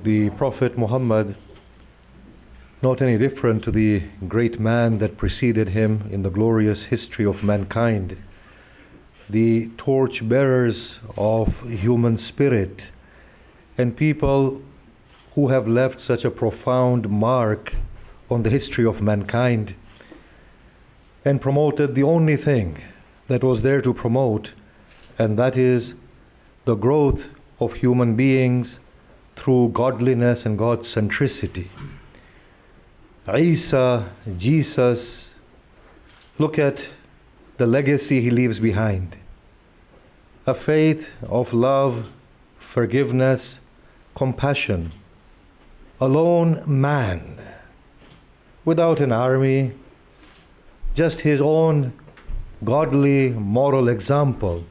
The Prophet Muhammad, not any different to the great man that preceded him in the glorious history of mankind, the torch-bearers of human spirit, and people who have left such a profound mark on the history of mankind, and promoted the only thing that was there to promote, and that is the growth of human beings through godliness and God-centricity. Isa, Jesus, look at the legacy he leaves behind. A faith of love, forgiveness, compassion. A lone man, without an army, just his own godly moral example,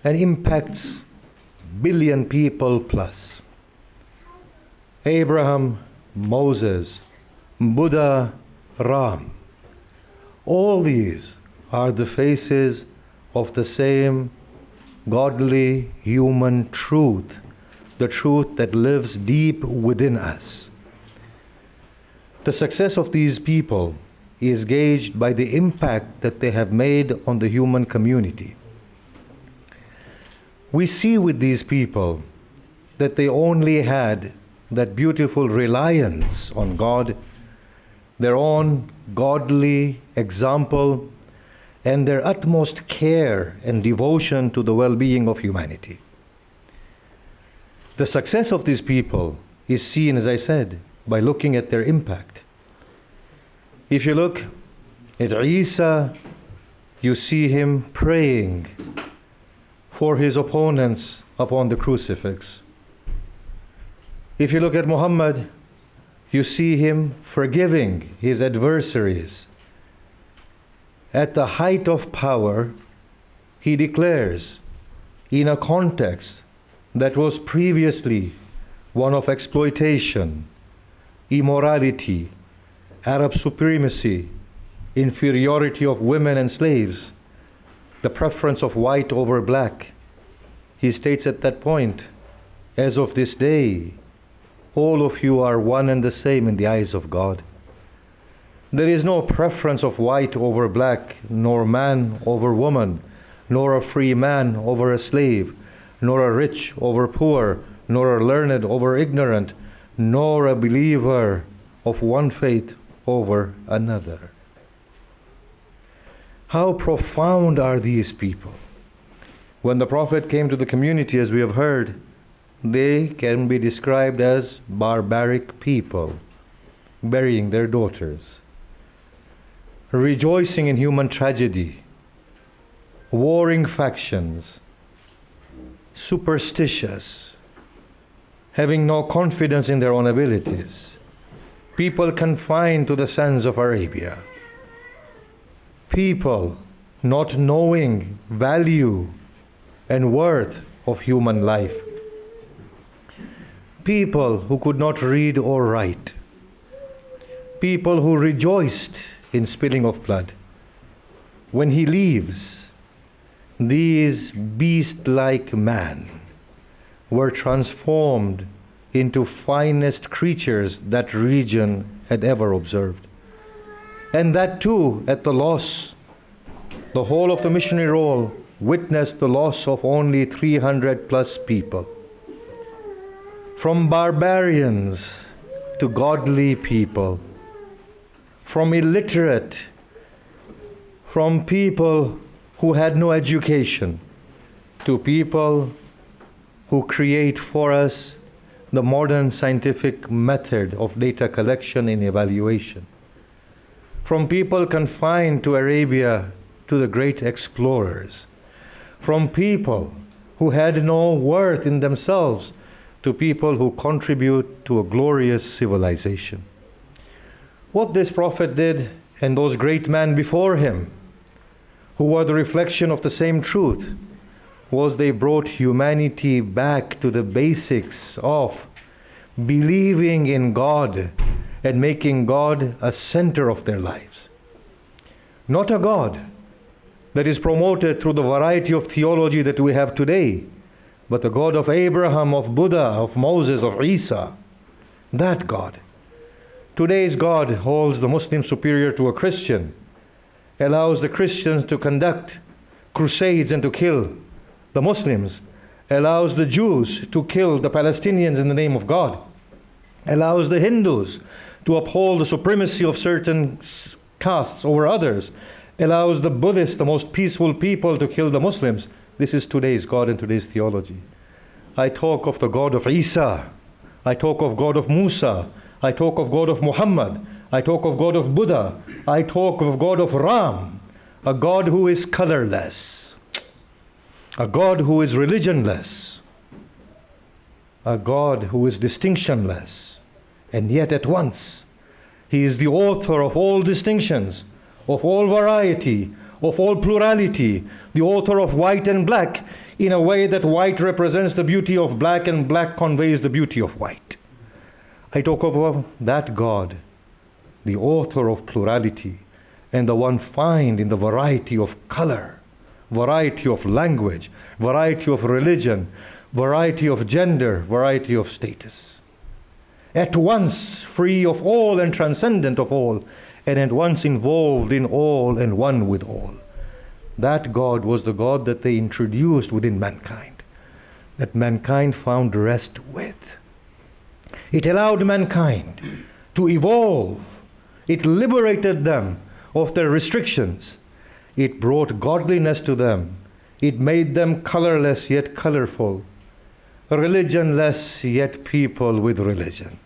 and impacts billion people plus. Abraham, Moses, Buddha, Ram, all these are the faces of the same godly human truth, the truth that lives deep within us. The success of these people is gauged by the impact that they have made on the human community. We see with these people that they only had that beautiful reliance on God, their own godly example, and their utmost care and devotion to the well-being of humanity. The success of these people is seen, as I said, by looking at their impact. If you look at Isa, you see him praying for his opponents upon the crucifix. If you look at Muhammad, you see him forgiving his adversaries. At the height of power, he declares, in a context that was previously one of exploitation, immorality, Arab supremacy, inferiority of women and slaves, the preference of white over black. He states at that point, as of this day, all of you are one and the same in the eyes of God. There is no preference of white over black, nor man over woman, nor a free man over a slave, nor a rich over poor, nor a learned over ignorant, nor a believer of one faith over another. How profound are these people? When the Prophet came to the community, as we have heard, they can be described as barbaric people, burying their daughters, rejoicing in human tragedy, warring factions, superstitious, having no confidence in their own abilities, people confined to the sands of Arabia, people not knowing value and worth of human life, people who could not read or write, people who rejoiced in spilling of blood. When he leaves, these beast-like men were transformed into finest creatures that region had ever observed. And that too at the loss. The whole of the missionary role witnessed the loss of only 300 plus people. From barbarians to godly people, from illiterate, from people who had no education, to people who create for us the modern scientific method of data collection and evaluation. From people confined to Arabia to the great explorers. From people who had no worth in themselves to people who contribute to a glorious civilization. What this prophet did, and those great men before him, who were the reflection of the same truth, was they brought humanity back to the basics of believing in God and making God a center of their lives. Not a God that is promoted through the variety of theology that we have today, but the God of Abraham, of Buddha, of Moses, of Isa. That God. Today's God holds the Muslim superior to a Christian, allows the Christians to conduct crusades and to kill the Muslims, allows the Jews to kill the Palestinians in the name of God, allows the Hindus to uphold the supremacy of certain castes over others, allows the Buddhists, the most peaceful people, to kill the Muslims. This is today's God and today's theology. I talk of the God of Isa. I talk of God of Musa. I talk of God of Muhammad. I talk of God of Buddha. I talk of God of Ram. A God who is colorless. A God who is religionless. A God who is distinctionless. And yet at once, He is the author of all distinctions, of all variety, of all plurality, the author of white and black, in a way that white represents the beauty of black and black conveys the beauty of white. I talk of that God, the author of plurality, and the one found in the variety of color, variety of language, variety of religion, variety of gender, variety of status. At once free of all and transcendent of all, and at once involved in all and one with all. That God was the God that they introduced within mankind, that mankind found rest with. It allowed mankind to evolve. It liberated them of their restrictions. It brought godliness to them. It made them colorless yet colorful, religionless yet people with religion.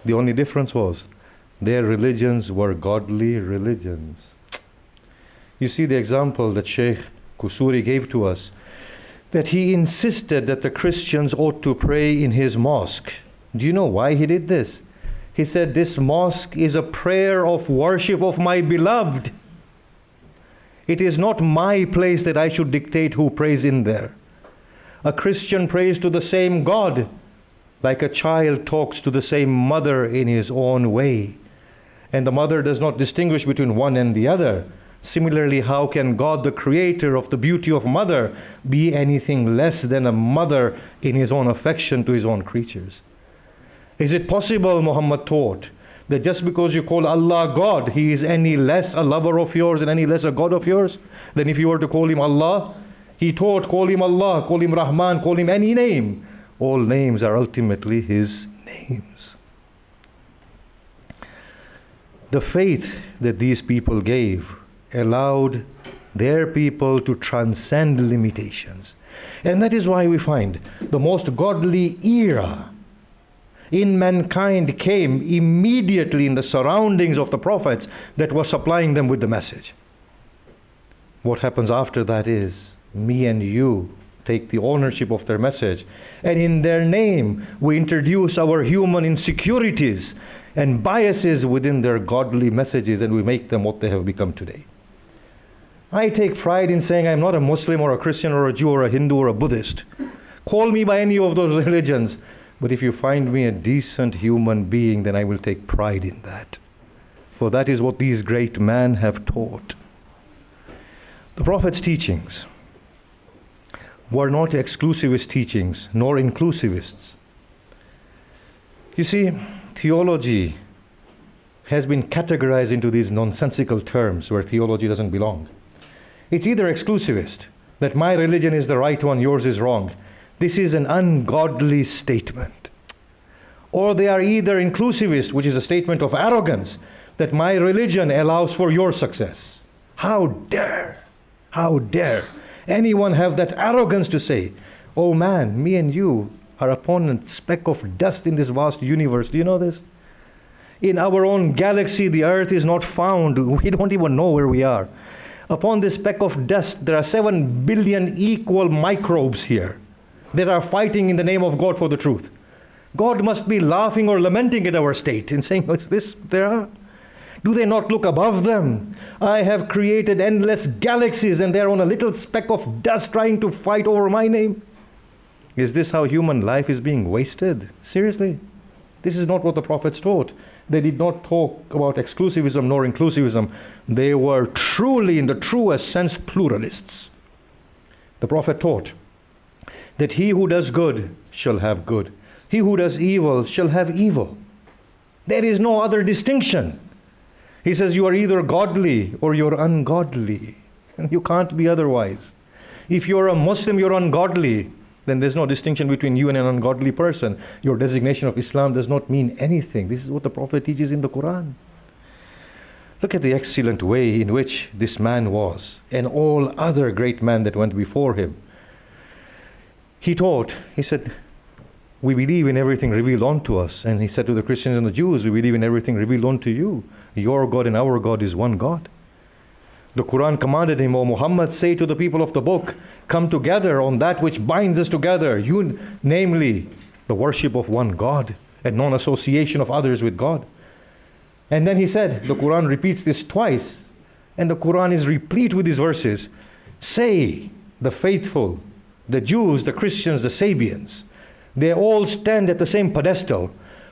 The only difference was their religions were godly religions. You see the example that Sheikh Kusuri gave to us, that he insisted that the Christians ought to pray in his mosque. Do you know why he did this? He said, this mosque is a prayer of worship of my beloved. It is not my place that I should dictate who prays in there. A Christian prays to the same God, like a child talks to the same mother in his own way. And the mother does not distinguish between one and the other. Similarly, how can God, the creator of the beauty of mother, be anything less than a mother in his own affection to his own creatures? Is it possible, Muhammad taught, that just because you call Allah God, He is any less a lover of yours and any less a God of yours than if you were to call Him Allah? He taught, call Him Allah, call Him Rahman, call Him any name. All names are ultimately His names. The faith that these people gave allowed their people to transcend limitations. And that is why we find the most godly era in mankind came immediately in the surroundings of the prophets that were supplying them with the message. What happens after that is me and you take the ownership of their message, and in their name we introduce our human insecurities and biases within their godly messages, and we make them what they have become today. I take pride in saying I'm not a Muslim or a Christian or a Jew or a Hindu or a Buddhist. Call me by any of those religions. But if you find me a decent human being, then I will take pride in that. For that is what these great men have taught. The Prophet's teachings were not exclusivist teachings, nor inclusivists. You see, theology has been categorized into these nonsensical terms where theology doesn't belong. It's either exclusivist, that my religion is the right one, yours is wrong. This is an ungodly statement. Or they are either inclusivist, which is a statement of arrogance, that my religion allows for your success. How dare anyone have that arrogance to say, oh man, me and you are upon a speck of dust in this vast universe. Do you know this? In our own galaxy, the earth is not found. We don't even know where we are. Upon this speck of dust, there are 7 billion equal microbes here that are fighting in the name of God for the truth. God must be laughing or lamenting at our state and saying, what's this there are? Do they not look above them? I have created endless galaxies and they're on a little speck of dust trying to fight over my name. Is this how human life is being wasted? Seriously? This is not what the prophets taught. They did not talk about exclusivism nor inclusivism. They were truly, in the truest sense, pluralists. The Prophet taught that he who does good shall have good. He who does evil shall have evil. There is no other distinction. He says you are either godly or you're ungodly. And you can't be otherwise. If you're a Muslim, you're ungodly, then there's no distinction between you and an ungodly person. Your designation of Islam does not mean anything. This is what the Prophet teaches in the Quran. Look at the excellent way in which this man was, and all other great men that went before him. He taught, he said, we believe in everything revealed unto us. And he said to the Christians and the Jews, we believe in everything revealed unto you. Your God and our God is one God. The Quran commanded him, O Muhammad, say to the people of the book, come together on that which binds us together, namely the worship of one God and non-association of others with God. And then he said, the Quran repeats this twice, and the Quran is replete with these verses. Say, the faithful, the Jews, the Christians, the Sabians, they all stand at the same pedestal.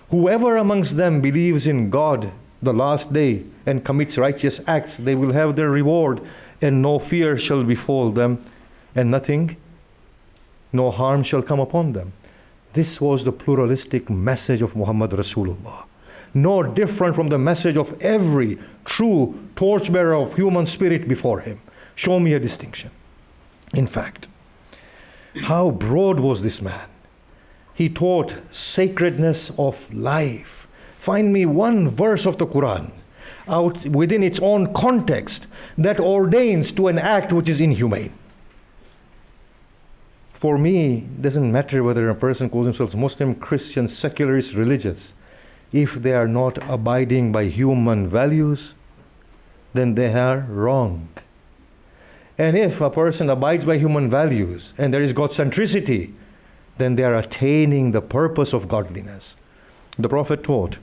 Whoever amongst them believes in God, the last day, and commits righteous acts, they will have their reward, and no fear shall befall them, and nothing, no harm shall come upon them. This was the pluralistic message of Muhammad Rasulullah. No different from the message of every true torchbearer of human spirit before him. Show me a distinction. In fact, how broad was this man? He taught sacredness of life. Find me one verse of the Quran out within its own context that ordains to an act which is inhumane. For me, it doesn't matter whether a person calls himself Muslim, Christian, secularist, religious. If they are not abiding by human values, then they are wrong. And if a person abides by human values and there is God centricity, then they are attaining the purpose of godliness. The Prophet taught,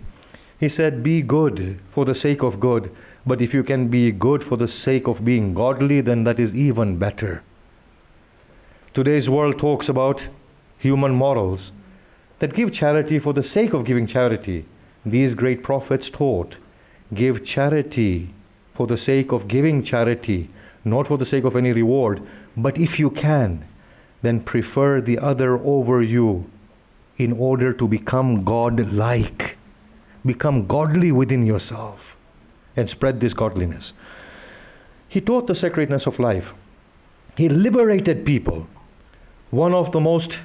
he said, be good for the sake of good, but if you can be good for the sake of being godly, then that is even better. Today's world talks about human morals that give charity for the sake of giving charity. These great prophets taught, give charity for the sake of giving charity, not for the sake of any reward. But if you can, then prefer the other over you in order to become God-like. Become godly within yourself and spread this godliness. He taught the sacredness of life. He liberated people. One of the most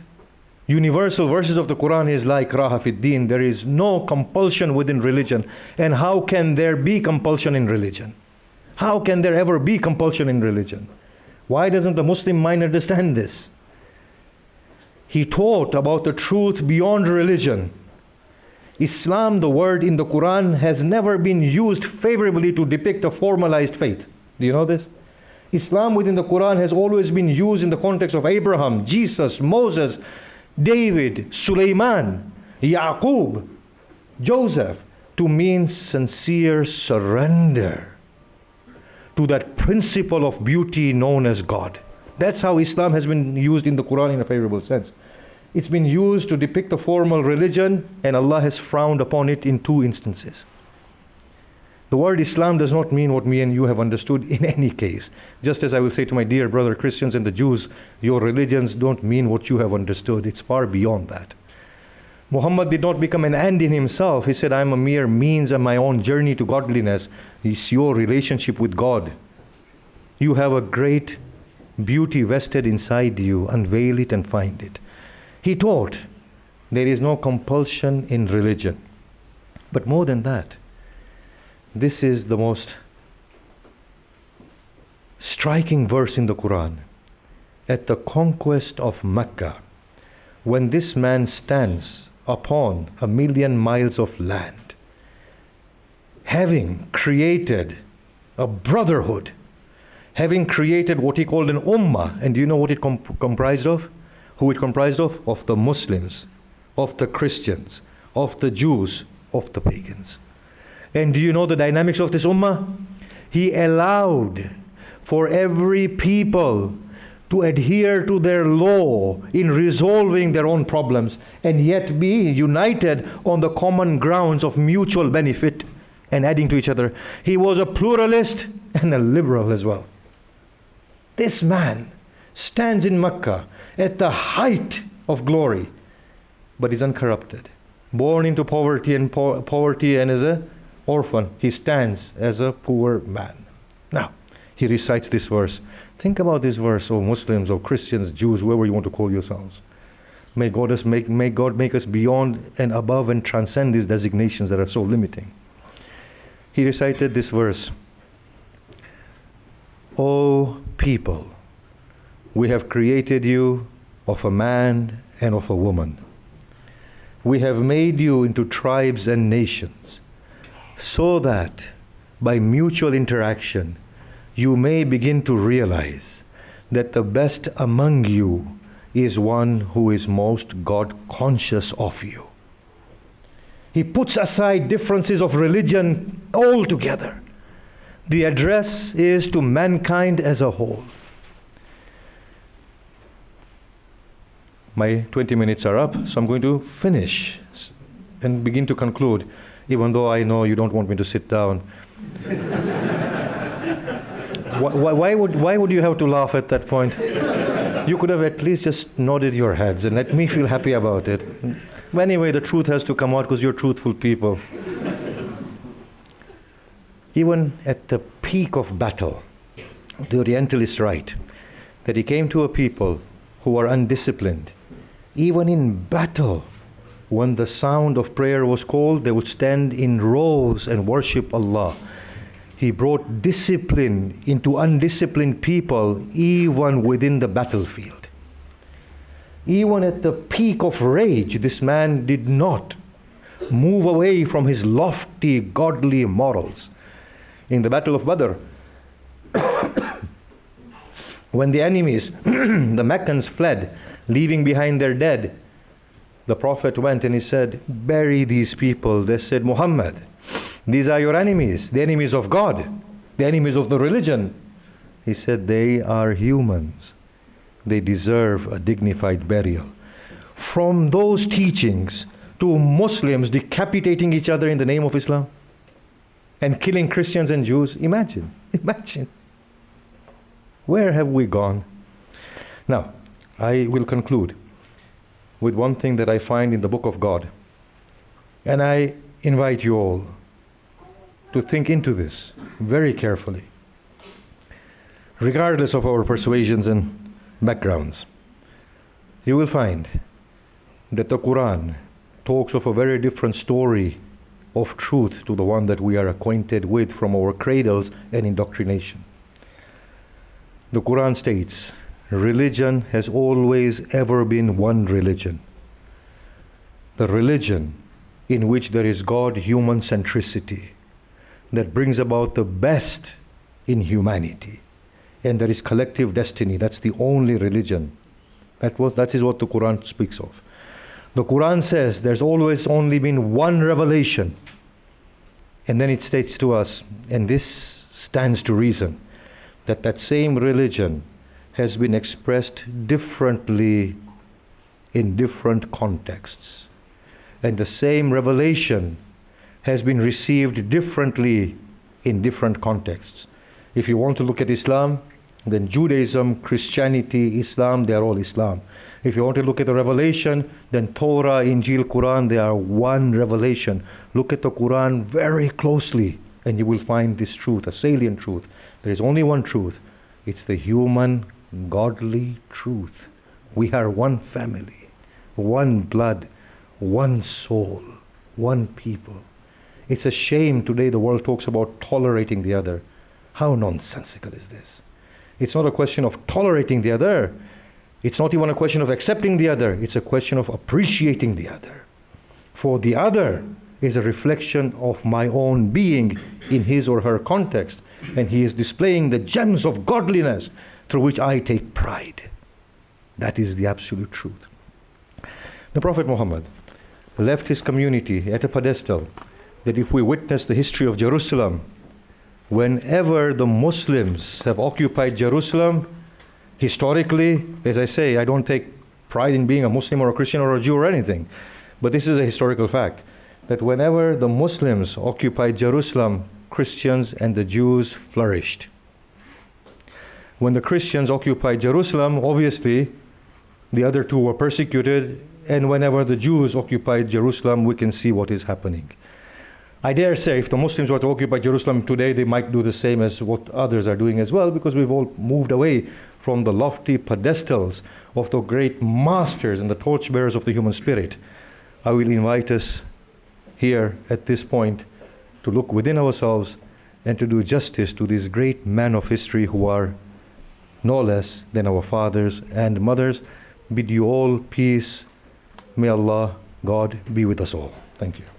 universal verses of the Quran is like Raha fid Din. There is no compulsion within religion. And how can there be compulsion in religion? How can there ever be compulsion in religion? Why doesn't the Muslim mind understand this? He taught about the truth beyond religion. Islam, the word in the Quran, has never been used favorably to depict a formalized faith. Do you know this? Islam within the Quran has always been used in the context of Abraham, Jesus, Moses, David, Sulaiman, Yaqub, Joseph, to mean sincere surrender to that principle of beauty known as God. That's how Islam has been used in the Quran in a favorable sense. It's been used to depict a formal religion, and Allah has frowned upon it in 2 instances. The word Islam does not mean what me and you have understood in any case. Just as I will say to my dear brother Christians and the Jews, your religions don't mean what you have understood. It's far beyond that. Muhammad did not become an end in himself. He said, I am a mere means on my own journey to godliness. It's your relationship with God. You have a great beauty vested inside you. Unveil it and find it. He taught there is no compulsion in religion. But more than that, this is the most striking verse in the Quran. At the conquest of Mecca, when this man stands upon 1,000,000 miles of land, having created a brotherhood, having created what he called an ummah, and do you know what it comprised of? Who it comprised of? Of the Muslims, of the Christians, of the Jews, of the pagans. And do you know the dynamics of this ummah? He allowed for every people to adhere to their law in resolving their own problems and yet be united on the common grounds of mutual benefit and adding to each other. He was a pluralist and a liberal as well. This man stands in Mecca at the height of glory, but is uncorrupted. Born into poverty and as an orphan, he stands as a poor man. Now, he recites this verse. Think about this verse, O Muslims, O Christians, Jews, whoever you want to call yourselves. May God make us beyond and above and transcend these designations that are so limiting. He recited this verse. O people, we have created you of a man and of a woman. We have made you into tribes and nations, so that by mutual interaction, you may begin to realize that the best among you is one who is most God conscious of you. He puts aside differences of religion altogether. The address is to mankind as a whole. My 20 minutes are up, so I'm going to finish and begin to conclude, even though I know you don't want me to sit down. Why would you have to laugh at that point? You could have at least just nodded your heads and let me feel happy about it. But anyway, the truth has to come out because you're truthful people. Even at the peak of battle, the Orientalists write that he came to a people who were undisciplined. Even in battle, when the sound of prayer was called, they would stand in rows and worship Allah. He brought discipline into undisciplined people, even within the battlefield. Even at the peak of rage, this man did not move away from his lofty, godly morals. In the Battle of Badr, when the enemies, the Meccans, fled, leaving behind their dead, the Prophet went and he said, bury these people. They said, Muhammad, these are your enemies, the enemies of God, the enemies of the religion. He said, they are humans. They deserve a dignified burial. From those teachings to Muslims decapitating each other in the name of Islam and killing Christians and Jews, imagine. Where have we gone? Now, I will conclude with one thing that I find in the Book of God. And I invite you all to think into this very carefully, regardless of our persuasions and backgrounds. You will find that the Quran talks of a very different story of truth to the one that we are acquainted with from our cradles and indoctrination. The Quran states, religion has always ever been one religion. The religion in which there is God-human centricity that brings about the best in humanity. And there is collective destiny. That's the only religion. That is what the Quran speaks of. The Quran says there's always only been one revelation. And then it states to us, and this stands to reason, that that same religion has been expressed differently in different contexts. And the same revelation has been received differently in different contexts. If you want to look at Islam, then Judaism, Christianity, Islam, they are all Islam. If you want to look at the revelation, then Torah, Injil, Quran, they are one revelation. Look at the Quran very closely and you will find this truth, a salient truth. There is only one truth. It's the human, godly truth. We are one family, one blood, one soul, one people. It's a shame today the world talks about tolerating the other. How nonsensical is this? It's not a question of tolerating the other. It's not even a question of accepting the other. It's a question of appreciating the other. For the other is a reflection of my own being in his or her context. And he is displaying the gems of godliness through which I take pride. That is the absolute truth. The Prophet Muhammad left his community at a pedestal that if we witness the history of Jerusalem, whenever the Muslims have occupied Jerusalem, historically, as I say, I don't take pride in being a Muslim or a Christian or a Jew or anything, but this is a historical fact, that whenever the Muslims occupied Jerusalem, Christians and the Jews flourished. When the Christians occupied Jerusalem, obviously the other two were persecuted, and whenever the Jews occupied Jerusalem, we can see what is happening. I dare say if the Muslims were to occupy Jerusalem today, they might do the same as what others are doing as well, because we've all moved away from the lofty pedestals of the great masters and the torchbearers of the human spirit. I will invite us here at this point to look within ourselves and to do justice to these great men of history who are no less than our fathers and mothers. Bid you all peace. May Allah, God, be with us all. Thank you.